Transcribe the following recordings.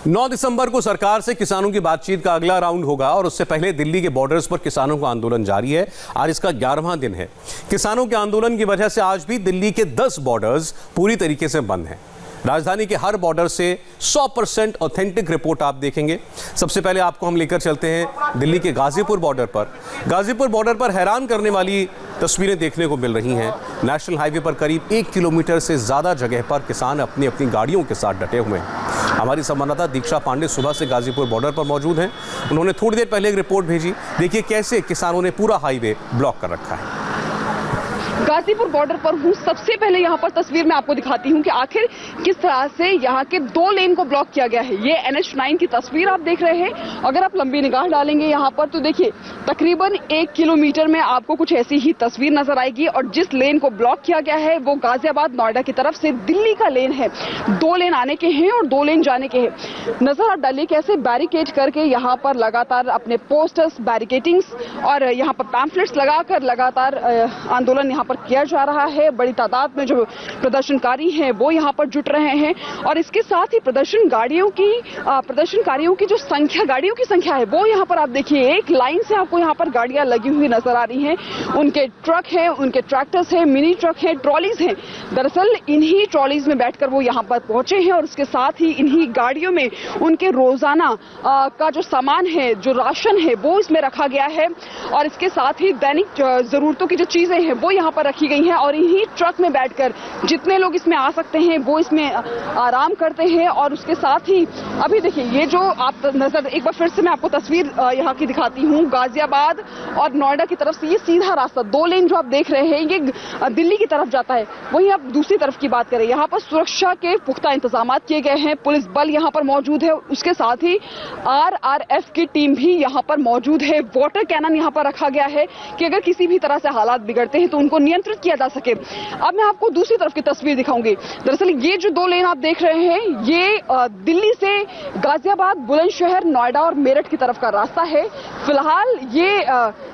9 दिसंबर को सरकार से किसानों की बातचीत का अगला राउंड होगा और उससे पहले दिल्ली के बॉर्डर्स पर किसानों का आंदोलन जारी है। आज इसका 11वां दिन है। किसानों के आंदोलन की वजह से आज भी दिल्ली के 10 बॉर्डर्स पूरी तरीके से बंद हैं। राजधानी के हर बॉर्डर से 100% ऑथेंटिक रिपोर्ट आप देखेंगे। सबसे पहले आपको हम लेकर चलते हैं दिल्ली के गाजीपुर बॉर्डर पर। गाजीपुर बॉर्डर पर हैरान करने वाली तस्वीरें देखने को मिल रही हैं। नेशनल हाईवे पर करीब 1 किलोमीटर से ज़्यादा जगह पर किसान अपनी अपनी गाड़ियों के साथ डटे हुए हैं। हमारी संवाददाता दीक्षा पांडे सुबह से गाजीपुर बॉर्डर पर मौजूद हैं। उन्होंने थोड़ी देर पहले एक रिपोर्ट भेजी। देखिए कैसे किसानों ने पूरा हाईवे ब्लॉक कर रखा है। गाजीपुर बॉर्डर पर हूँ। सबसे पहले यहाँ पर तस्वीर मैं आपको दिखाती हूँ कि आखिर किस तरह से यहाँ के 2 लेन को ब्लॉक किया गया है। ये NH9 की तस्वीर आप देख रहे हैं। अगर आप लंबी निगाह डालेंगे यहाँ पर तो देखिए तकरीबन 1 किलोमीटर में आपको कुछ ऐसी ही तस्वीर नजर आएगी। और जिस लेन को ब्लॉक किया गया है वो गाजियाबाद नोएडा की तरफ से दिल्ली का लेन है। 2 लेन आने के हैं और 2 लेन जाने के हैं। नजर आप डालिए कैसे बैरिकेड करके यहाँ पर लगातार अपने पोस्टर्स, बैरिकेडिंग्स और यहाँ पर पैम्फलेट्स लगाकर लगातार आंदोलन यहाँ पर किया जा रहा है। बड़ी तादाद में जो प्रदर्शनकारी हैं वो यहाँ पर जुट रहे हैं। और इसके साथ ही प्रदर्शनकारियों की जो संख्या, गाड़ियों की संख्या है वो यहाँ पर आप देखिए एक लाइन से आपको यहाँ पर गाड़ियां लगी हुई नजर आ रही हैं। उनके ट्रक हैं, उनके ट्रैक्टर्स हैं, मिनी ट्रक हैं, ट्रॉलीज हैं। दरअसल इन्हीं ट्रॉलीज में बैठकर वो यहाँ पर पहुंचे हैं और उसके साथ ही इन्हीं गाड़ियों में उनके रोजाना का जो सामान है, जो राशन है वो इसमें रखा गया है। और इसके साथ ही दैनिक जरूरतों की जो चीजें हैं वो यहाँ पर रखी गई हैं। और इन्हीं ट्रक में बैठकर जितने लोग इसमें आ सकते हैं वो इसमें आराम करते हैं। और उसके साथ ही अभी देखिए ये जो आप नजर, एक बार फिर से मैं आपको तस्वीर यहाँ की दिखाती हूँ। गाजियाबाद और नोएडा की तरफ से ये सीधा रास्ता 2 लेन जो आप देख रहे हैं ये दिल्ली की तरफ जाता है। वहीं आप दूसरी तरफ की बात करें, यहाँ पर सुरक्षा के पुख्ता इंतजाम किए गए हैं। पुलिस बल यहाँ पर मौजूद है। उसके साथ ही RRF की टीम भी यहाँ पर मौजूद है। वाटर कैनन यहाँ पर रखा गया है कि अगर किसी भी तरह से हालात बिगड़ते हैं तो उनको नियंत्रित किया जा सके। अब मैं आपको दूसरी तरफ की तस्वीर दिखाऊंगी। दरअसल ये जो 2 लेन आप देख रहे हैं ये दिल्ली से गाजियाबाद, बुलंदशहर, नोएडा और मेरठ की तरफ का रास्ता है। फिलहाल ये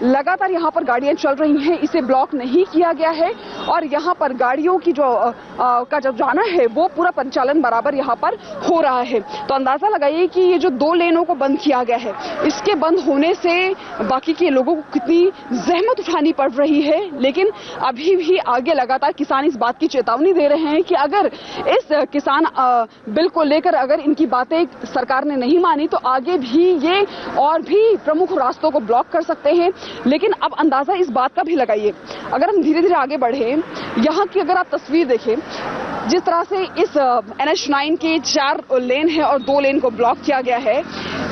लगातार यहाँ पर गाड़ियां चल रही हैं, इसे ब्लॉक नहीं किया गया है। और यहाँ पर गाड़ियों की का जब जाना है वो पूरा परिचालन बराबर यहाँ पर हो रहा है। तो अंदाजा लगाइए कि ये जो 2 लेनों को बंद किया गया है इसके बंद होने से बाकी के लोगों को कितनी जहमत उठानी पड़ रही है। लेकिन अभी भी आगे लगातार किसान इस बात की चेतावनी दे रहे हैं कि अगर इस किसान बिल को लेकर अगर इनकी बातें सरकार ने नहीं मानी तो आगे भी ये और भी प्रमुख रास्तों को ब्लॉक कर सकते हैं। लेकिन अब अंदाजा इस बात का भी लगाइए, अगर हम धीरे धीरे आगे बढ़े, यहाँ की अगर आप तस्वीर देखें जिस तरह से इस NH9 के 4 लेन है और 2 लेन को ब्लॉक किया गया है,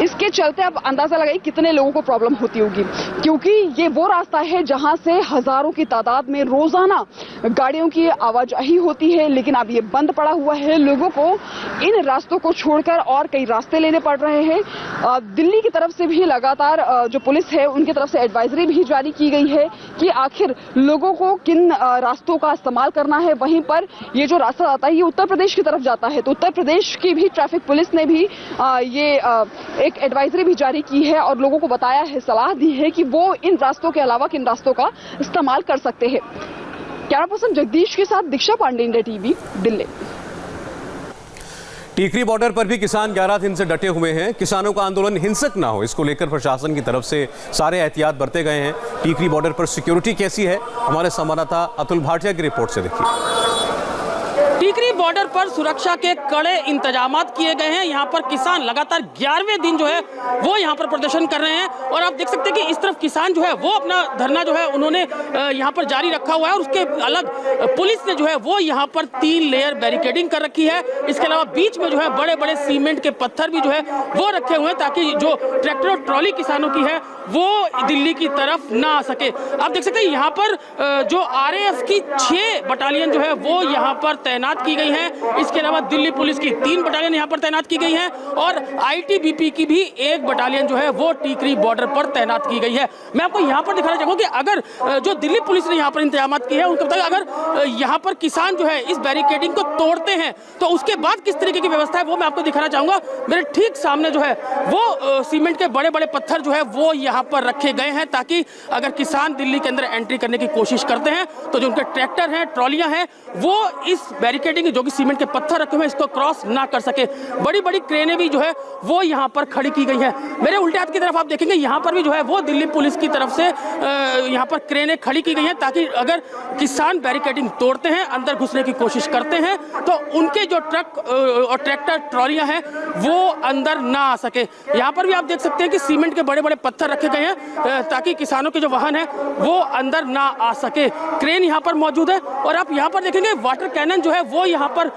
इसके चलते अब अंदाजा लगाइए कितने लोगों को प्रॉब्लम होती होगी। क्योंकि ये वो रास्ता है जहां से हजारों की तादाद में रोजाना गाड़ियों की आवाजाही होती है। लेकिन अब ये बंद पड़ा हुआ है। लोगों को इन रास्तों को छोड़कर और कई रास्ते लेने पड़ रहे हैं। दिल्ली की तरफ से भी लगातार जो पुलिस है उनकी तरफ से एडवाइजरी भी जारी की गई है कि आखिर लोगों को किन रास्तों का इस्तेमाल करना है। वहीं पर ये जो रास्ता आता है ये उत्तर प्रदेश की तरफ जाता है, तो उत्तर प्रदेश की भी ट्रैफिक पुलिस ने भी ये एक एडवाइजरी भी जारी की है और लोगों को बताया है, सलाह दी है कि वो इन रास्तों के अलावा किन रास्तों का इस्तेमाल कर सकते हैं। कैमरा पर्सन जगदीश के साथ Diksha Pandey, India TV, Delhi. Tikri border पर भी किसान 11 दिन से डटे हुए हैं। किसानों का आंदोलन हिंसक ना हो इसको लेकर प्रशासन की तरफ से सारे एहतियात बरते गए हैं। टीकरी बॉर्डर पर सिक्योरिटी कैसी है, हमारे संवाददाता अतुल भाटिया की रिपोर्ट से देखिए। टीकरी बॉर्डर पर सुरक्षा के कड़े इंतजाम किए गए हैं। यहाँ पर किसान लगातार 11वें दिन जो है वो यहाँ पर प्रदर्शन कर रहे हैं। और आप देख सकते हैं कि इस तरफ किसान जो है वो अपना धरना जो है उन्होंने यहाँ पर जारी रखा हुआ है। और उसके अलग पुलिस ने जो है वो यहाँ पर 3 लेयर बैरिकेडिंग कर रखी है। इसके अलावा बीच में जो है बड़े बड़े सीमेंट के पत्थर भी जो है वो रखे हुए हैं ताकि जो ट्रैक्टर और ट्रॉली किसानों की है वो दिल्ली की तरफ ना आ सके। आप देख सकते हैं यहाँ पर जो RAF की 6 बटालियन जो है वो यहाँ पर तैनात की गई है। इसके अलावा दिल्ली पुलिस की 3 बटालियन यहाँ पर तैनात की गई है और ITBP की भी 1 बटालियन जो है वो टीकरी बॉर्डर पर तैनात की गई है। मैं आपको यहाँ पर दिखाना चाहूँगा कि अगर जो दिल्ली पुलिस ने यहाँ पर इंतजाम किए हैं उनके मुताबिक अगर यहाँ पर किसान जो है इस बैरिकेडिंग को तोड़ते हैं तो उसके बाद किस तरीके की व्यवस्था है वो मैं आपको दिखाना चाहूँगा। मेरे ठीक सामने जो है वो सीमेंट के बड़े बड़े पत्थर जो है वो यहाँ पर रखे गए हैं ताकि अगर किसान दिल्ली के अंदर एंट्री करने की कोशिश करते हैं तो जो उनके ट्रैक्टर हैं, ट्रॉलियाँ हैं, वो इस बैरिकेड बैरिकेडिंग जो कि सीमेंट के पत्थर रखे हुए हैं इसको क्रॉस ना कर सके। बड़ी बड़ी क्रेनें भी जो है वो यहाँ पर खड़ी की गई हैं। मेरे उल्टे हाथ की तरफ आप देखेंगे यहाँ पर भी जो है वो दिल्ली पुलिस की तरफ से यहाँ पर क्रेनें खड़ी की गई हैं ताकि अगर किसान बैरिकेडिंग तोड़ते हैं, अंदर घुसने की कोशिश करते हैं तो उनके जो ट्रक और ट्रैक्टर ट्रॉलियां हैं वो अंदर ना आ सके। यहाँ पर भी आप देख सकते हैं कि सीमेंट के बड़े बड़े पत्थर रखे गए हैं ताकि किसानों के जो वाहन है वो अंदर ना आ सके। क्रेन यहाँ पर मौजूद है और आप यहाँ पर देखेंगे वाटर कैनन जो है वो यहाँ पर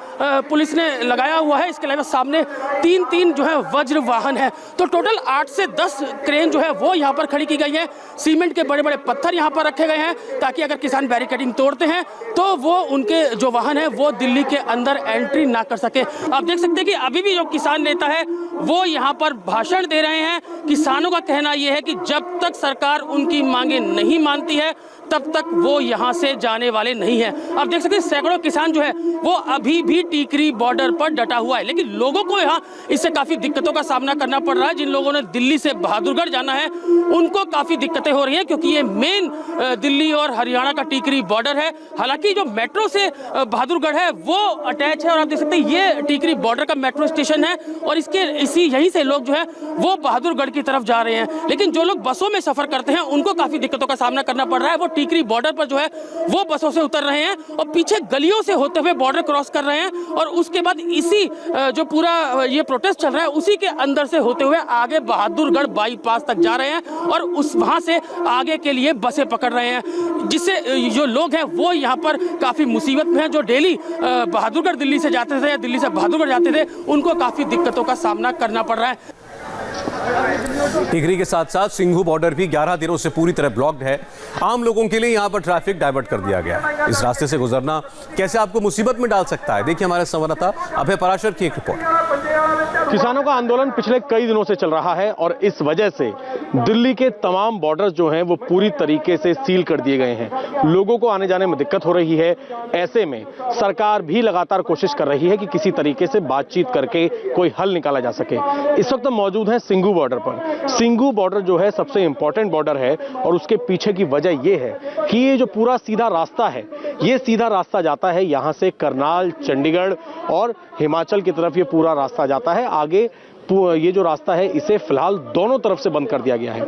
पुलिस ने लगाया हुआ है। इसके अलावा सामने तीन जो है वज्र वाहन है। तो टोटल 8 से 10 क्रेन जो है वो यहाँ पर खड़ी की गई है। सीमेंट के बड़े बड़े पत्थर यहाँ पर रखे गए हैं ताकि अगर किसान बैरिकेडिंग तोड़ते हैं तो वो उनके जो वाहन है वो दिल्ली के अंदर एंट्री ना कर सके। आप देख सकते हैं कि अभी भी जो किसान नेता है वो यहाँ पर भाषण दे रहे हैं। किसानों का कहना यह है कि जब तक सरकार उनकी मांगे नहीं मानती है तब तक वो यहाँ से जाने वाले नहीं है। आप देख सकते हैं सैकड़ों किसान जो है वो अभी भी टीकरी बॉर्डर पर डटा हुआ है, लेकिन लोगों को यहाँ इससे काफी दिक्कतों का सामना करना पड़ रहा है। जिन लोगों ने दिल्ली से बहादुरगढ़ जाना है उनको काफी दिक्कतें हो रही हैं क्योंकि ये मेन दिल्ली और हरियाणा का टीकरी बॉर्डर है। हालांकि जो मेट्रो से बहादुरगढ़ है वो अटैच है और आप देख सकते हैं ये टीकरी बॉर्डर का मेट्रो स्टेशन है और यहीं से लोग जो है वो बहादुरगढ़ की तरफ जा रहे हैं। लेकिन जो लोग बसों में सफर करते हैं उनको काफी दिक्कतों का सामना करना पड़ रहा है। वो टीकरी बॉर्डर पर जो है वो बसों से उतर रहे हैं और पीछे गलियों से होते हुए बॉर्डर क्रॉस कर रहे हैं और उसके बाद इसी जो पूरा ये प्रोटेस्ट चल रहा है उसी के अंदर से होते हुए आगे बहादुरगढ़ बाईपास तक जा रहे हैं और वहां से आगे के लिए बसें पकड़ रहे हैं, जिससे जो लोग हैं वो यहाँ पर काफी मुसीबत में हैं। जो डेली बहादुरगढ़ दिल्ली से जाते थे या दिल्ली से बहादुरगढ़ जाते थे उनको काफी दिक्कतों का सामना करना पड़ रहा है। टिकरी के साथ साथ सिंघू बॉर्डर भी 11 दिनों से पूरी तरह ब्लॉक्ड है। आम लोगों के लिए यहाँ पर ट्रैफिक डाइवर्ट कर दिया गया है। इस रास्ते से गुजरना कैसे आपको मुसीबत में डाल सकता है, देखिए हमारे संवाददाता अभय पराशर की एक रिपोर्ट। किसानों का आंदोलन पिछले कई दिनों से चल रहा है और इस वजह से दिल्ली के तमाम बॉर्डर जो हैं वो पूरी तरीके से सील कर दिए गए हैं। लोगों को आने जाने में दिक्कत हो रही है। ऐसे में सरकार भी लगातार कोशिश कर रही है कि किसी तरीके से बातचीत करके कोई हल निकाला जा सके। इस वक्त मौजूद है सिंघू बॉर्डर पर। सिंघू बॉर्डर जो है सबसे इंपॉर्टेंट बॉर्डर है और उसके पीछे की वजह यह है कि ये जो पूरा सीधा रास्ता है ये सीधा रास्ता जाता है यहाँ से करनाल, चंडीगढ़ और हिमाचल की तरफ ये पूरा रास्ता जाता है। आगे ये जो रास्ता है इसे फिलहाल दोनों तरफ से बंद कर दिया गया है।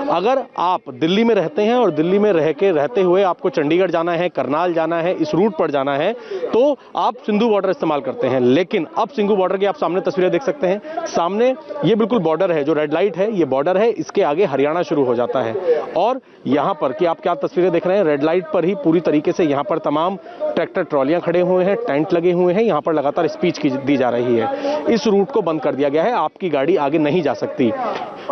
अगर आप दिल्ली में रहते हैं और दिल्ली में रहते हुए आपको चंडीगढ़ जाना है, करनाल जाना है, इस रूट पर जाना है तो आप सिंधु बॉर्डर इस्तेमाल करते हैं। लेकिन अब सिंघू बॉर्डर की आप सामने तस्वीरें देख सकते हैं। सामने ये बिल्कुल बॉर्डर है, जो रेड लाइट है ये बॉर्डर है, इसके आगे हरियाणा शुरू हो जाता है। और यहाँ पर कि आप क्या तस्वीरें देख रहे हैं, रेड लाइट पर ही पूरी तरीके से यहाँ पर तमाम ट्रैक्टर ट्रॉलियां खड़े हुए हैं, टेंट लगे हुए हैं। यहाँ पर लगातार स्पीच दी जा रही है। इस रूट को बंद कर दिया गया है, आपकी गाड़ी आगे नहीं जा सकती।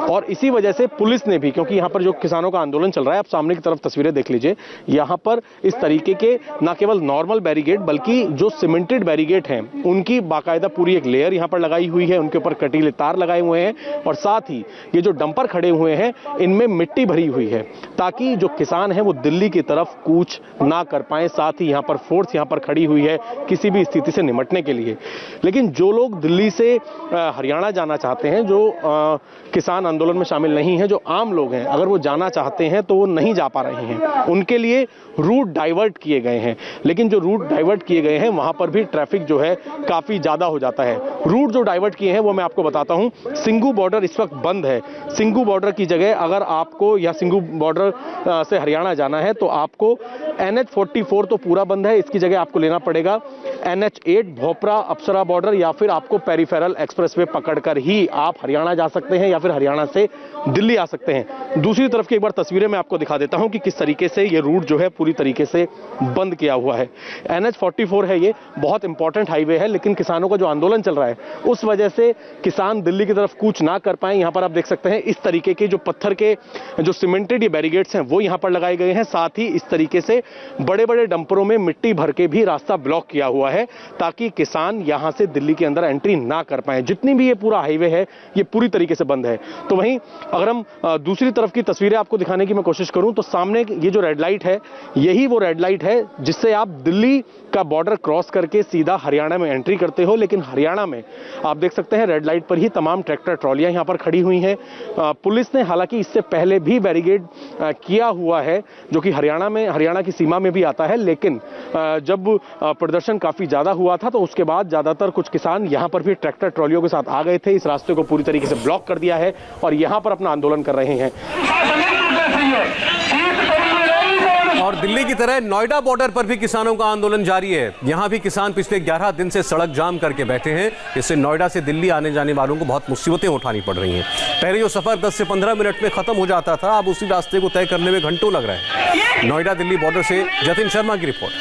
और इसी वजह से पुलिस ने भी, क्योंकि यहाँ पर जो किसानों का आंदोलन चल रहा है, आप सामने की तरफ तस्वीरें देख लीजिए, यहाँ पर इस तरीके के न केवल नॉर्मल बैरिकेड बल्कि जो सीमेंटेड बैरिकेड हैं उनकी बाकायदा पूरी एक लेयर यहाँ पर लगाई हुई है। उनके ऊपर कटीले तार लगाए हुए हैं और साथ ही ये जो डंपर खड़े हुए हैं इनमें मिट्टी भरी हुई है ताकि जो किसान हैं वो दिल्ली की तरफ कूच ना कर पाए। साथ ही यहाँ पर फोर्स यहाँ पर खड़ी हुई है किसी भी स्थिति से निपटने के लिए। लेकिन जो लोग दिल्ली से हरियाणा जाना चाहते हैं, जो किसान आंदोलन में शामिल नहीं है, जो आम लोग हैं, अगर वो जाना चाहते हैं तो वो नहीं जा पा रहे हैं। उनके लिए रूट डाइवर्ट किए गए हैं। लेकिन जो रूट डाइवर्ट किए गए हैं वहां पर भी ट्रैफिक जो है काफी ज्यादा हो जाता है। रूट जो डाइवर्ट किए हैं वो मैं आपको बताता हूं। सिंघू बॉर्डर इस वक्त बंद है। सिंघू बॉर्डर की जगह अगर आपको या सिंघू बॉर्डर से हरियाणा जाना है तो आपको NH44 तो पूरा बंद है, इसकी जगह आपको लेना पड़ेगा NH8 भोपरा अप्सरा बॉर्डर, या फिर आपको पेरिफेरल एक्सप्रेसवे पकड़कर ही आप हरियाणा जा सकते हैं या फिर हरियाणा से दिल्ली आ सकते हैं। दूसरी तरफ की एक बार तस्वीरें मैं आपको दिखा देता हूं कि किस तरीके से ये रूट जो है पूरी तरीके से बंद किया हुआ है। NH44 है, ये बहुत इंपॉर्टेंट हाईवे है, लेकिन किसानों का जो आंदोलन चल रहा है उस वजह से किसान दिल्ली की तरफ कूच ना कर पाए। यहां पर आप देख सकते हैं इस तरीके के जो पत्थर के जो सीमेंटेड ये बैरिकेड्स हैं वो यहां पर लगाए गए हैं। साथ ही इस तरीके से बड़े बड़े डंपरों में मिट्टी भर के भी रास्ता ब्लॉक किया हुआ है ताकि किसान यहां से दिल्ली के अंदर एंट्री ना कर पाए। जितनी भी ये पूरा हाईवे है ये पूरी तरीके से बंद है। तो वहीं अगर हम दूसरी तरफ तरफ की तस्वीरें आपको दिखाने की मैं कोशिश करूं तो सामने ये जो रेड लाइट है, यही वो रेड लाइट है जिससे आप दिल्ली का बॉर्डर क्रॉस करके सीधा हरियाणा में एंट्री करते हो। लेकिन हरियाणा में आप देख सकते हैं रेड लाइट पर ही तमाम ट्रैक्टर ट्रॉलियां यहां पर खड़ी हुई हैं। पुलिस ने हालांकि इससे पहले भी बैरिकेड किया हुआ है जो कि हरियाणा की सीमा में भी आता है, लेकिन जब प्रदर्शन काफी ज्यादा हुआ था तो उसके बाद ज्यादातर कुछ किसान यहां पर भी ट्रैक्टर ट्रॉलियों के साथ आ गए थे। इस रास्ते को पूरी तरीके से ब्लॉक कर दिया है और यहां पर अपना आंदोलन कर रहे हैं। और दिल्ली की तरह नोएडा बॉर्डर पर भी किसानों का आंदोलन जारी है। यहां भी किसान पिछले 11 दिन से सड़क जाम करके बैठे हैं। इससे नोएडा से दिल्ली आने जाने वालों को बहुत मुसीबतें उठानी पड़ रही हैं। पहले जो सफर 10 से 15 मिनट में खत्म हो जाता था, अब उसी रास्ते को तय करने में घंटों लग रहे हैं। नोएडा दिल्ली बॉर्डर से जतिन शर्मा की रिपोर्ट।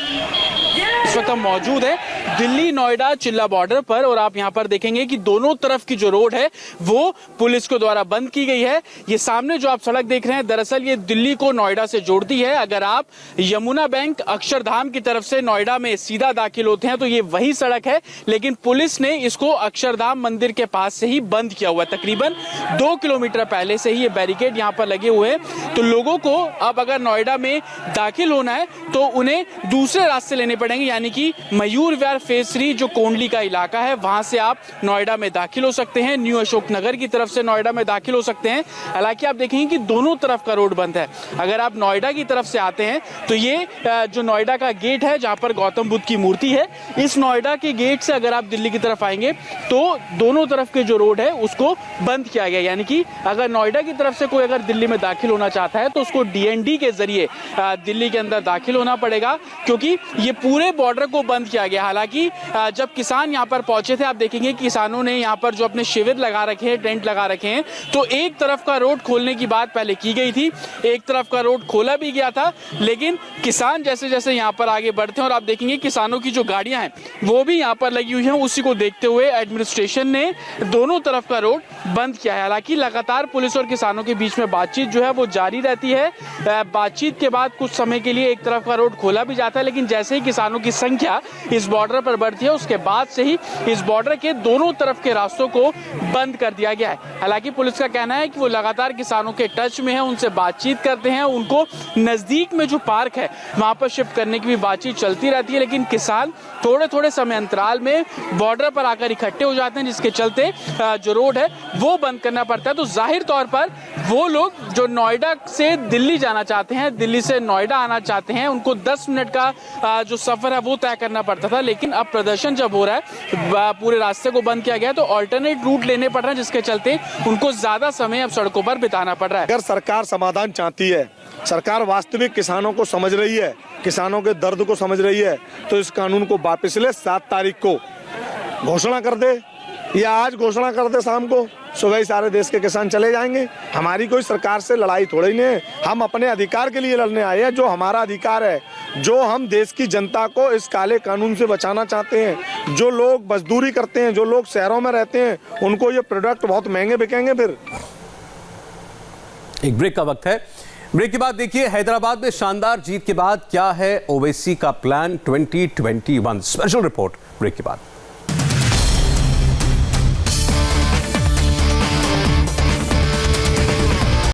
इस वक्त हम मौजूद है दिल्ली नोएडा चिल्ला बॉर्डर पर और आप यहां पर देखेंगे कि दोनों तरफ की जो रोड है वो पुलिस के द्वारा बंद की गई है। ये सामने जो आप सड़क देख रहे हैं, दरअसल ये दिल्ली को नोएडा से जोड़ती है। अगर आप यमुना बैंक अक्षरधाम की तरफ से नोएडा में सीधा दाखिल होते हैं तो ये वही सड़क है, लेकिन पुलिस ने इसको अक्षरधाम मंदिर के पास से ही बंद किया हुआ है। तकरीबन 2 किलोमीटर पहले से ही ये बैरिकेड यहाँ पर लगे हुए हैं। तो लोगों को अब अगर नोएडा में दाखिल होना है तो उन्हें दूसरे रास्ते लेने पड़ेंगे, यानी कि मयूर विहार फेज 3 जो कोंडली का इलाका है वहां से आप नोएडा में दाखिल हो सकते हैं। न्यू अशोक नगर की तरफ से नोएडा में दाखिल हो सकते हैं। हालांकि आप देखेंगे कि दोनों तरफ का रोड बंद है। अगर आप नोएडा की तरफ से आते हैं तो ये जो नोएडा का गेट है जहां पर गौतम बुद्ध की मूर्ति है, इस नोएडा के गेट से अगर आप दिल्ली की तरफ आएंगे तो दोनों तरफ के जो रोड है उसको बंद किया गया। यानी कि अगर नोएडा की तरफ से कोई अगर दिल्ली में दाखिल होना चाहता है तो उसको डीएनडी के जरिए दिल्ली के अंदर दाखिल होना पड़ेगा, क्योंकि ये पूरे बॉर्डर को बंद किया गया। हालांकि जब किसान यहां पर पहुंचे थे, आप देखेंगे किसानों ने यहां पर जो अपने शिविर लगा रखे हैं, टेंट लगा रखे हैं, तो एक तरफ का रोड खोलने की बात पहले की गई थी, एक तरफ का रोड खोला भी गया था, लेकिन किसान जैसे जैसे यहां पर आगे बढ़ते हैं और आप देखेंगे किसानों की जो गाड़ियां हैं वो भी यहां पर लगी हुई हैं, उसी को देखते हुए एडमिनिस्ट्रेशन ने दोनों तरफ का रोड बंद किया है। हालांकि लगातार पुलिस और किसानों के बीच में बातचीत जो है वो जारी रहती है। बातचीत के बाद कुछ समय के लिए एक तरफ का रोड खोला भी जाता है, लेकिन जैसे ही किसानों की संख्या इस बॉर्डर पर बढ़ती है उसके बाद से ही इस बॉर्डर के दोनों तरफ के रास्तों को बंद कर दिया गया है। हालांकि पुलिस का कहना है कि वो लगातार किसानों के टच में है, उनसे बातचीत करते हैं, उनको नजदीक में जो पार्क है वहां पर शिफ्ट करने की भी बातचीत चलती रहती है, लेकिन किसान थोड़े थोड़े समय अंतराल में बॉर्डर पर आकर इकट्ठे हो जाते हैं, जिसके चलते जो रोड है वो बंद करना पड़ता है। तो जाहिर तौर पर वो लोग जो नोएडा से दिल्ली जाना चाहते हैं, दिल्ली से नोएडा आना चाहते हैं, उनको 10 मिनट का जो सफर है वो तय करना पड़ता था, लेकिन अब प्रदर्शन जब हो रहा है, पूरे रास्ते को बंद किया गया तो ऑल्टरनेट रूट लेने पड़ रहे हैं, जिसके चलते उनको ज्यादा समय अब सड़कों पर बिताना पड़ रहा है। अगर सरकार समाधान चाहती है, सरकार वास्तविक किसानों को समझ रही है, किसानों के दर्द को समझ रही है, तो इस कानून को वापस ले 7 तारीख को घोषणा कर दे या आज घोषणा कर दे, शाम को सुबह ही सारे देश के किसान चले जाएंगे। हमारी कोई सरकार से लड़ाई थोड़ी नहीं है, हम अपने अधिकार के लिए लड़ने आए हैं, जो हमारा अधिकार है, जो हम देश की जनता को इस काले कानून से बचाना चाहते हैं। जो लोग मजदूरी करते हैं, जो लोग शहरों में रहते हैं, उनको ये प्रोडक्ट बहुत महंगे बिकेंगे। फिर एक ब्रेक का वक्त है। ब्रेक के बाद देखिए हैदराबाद में शानदार जीत के बाद क्या है ओवैसी का प्लान 2021। स्पेशल रिपोर्ट ब्रेक के बाद।